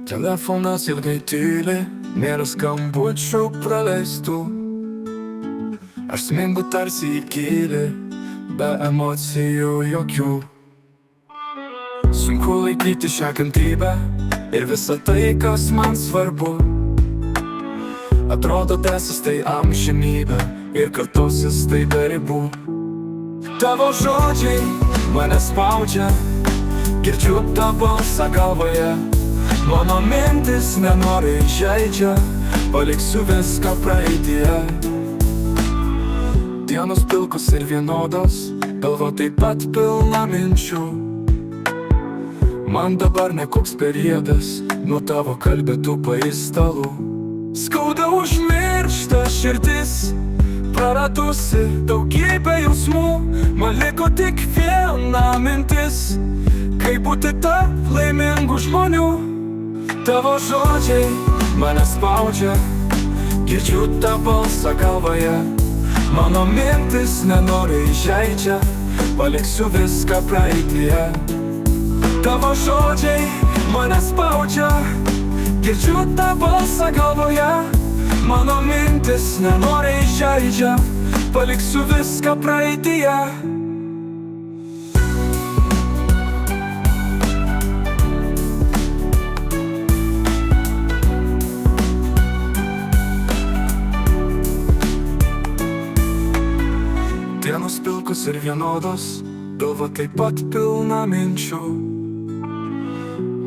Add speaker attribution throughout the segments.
Speaker 1: Telefonas ilgai tyli, nėra skambučių praleistų. Aš smingu tarsi į gylį, be emocijų jokių. Sunku laikyti šią kantrybę ir visą tai, kas man svarbu. Atrodo tęsis tai amžinybė ir kartosis tai be ribų. Tavo žodžiai mane spaudžia, girdžiu tą balsą galvoje. Mano mintis nenoriai žaidžia, paliksiu viską praeityje. Dienos pilkos ir vienodos, galva taip pat pilna minčių. Man dabar nekoks periodas, nuo tavo kalbėtų paistalų. Skauda užmiršta širdis, praradusi daugybę jausmų. Man liko tik viena mintis, kaip būti tarp laimingų žmonių. Tavo žodžiai mane spaudžia, girdžiu tą balsą galvoje. Mano mintis nenoriai žaidžia, paliksiu viską praeityje. Tavo žodžiai mane spaudžia, girdžiu tą balsą galvoje. Mano mintis nenoriai žaidžia, paliksiu viską praeityje. Dienos pilkos ir vienodos, galva taip pat pilna minčių.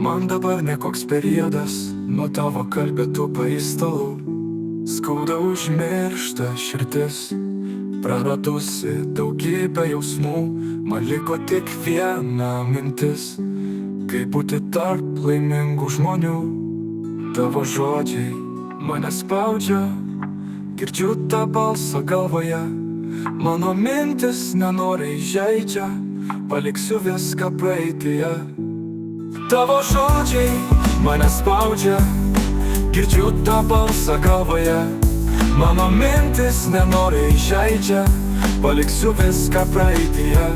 Speaker 1: Man dabar nekoks periodas, nuo tavo kalbėtų paistalų. Skauda užmiršta širdis, praradusi daugybę jausmų. Man liko tik viena mintis, kaip būti tarp laimingų žmonių. Tavo žodžiai mane spaudžia, girdžiu tą balsą galvoje. Mano mintis nenoriai žaidžia, paliksiu viską praeityje. Tavo žodžiai mane spaudžia, girdžiu tą balsą galvoje. Mano mintis nenoriai žaidžia, paliksiu viską praeityje.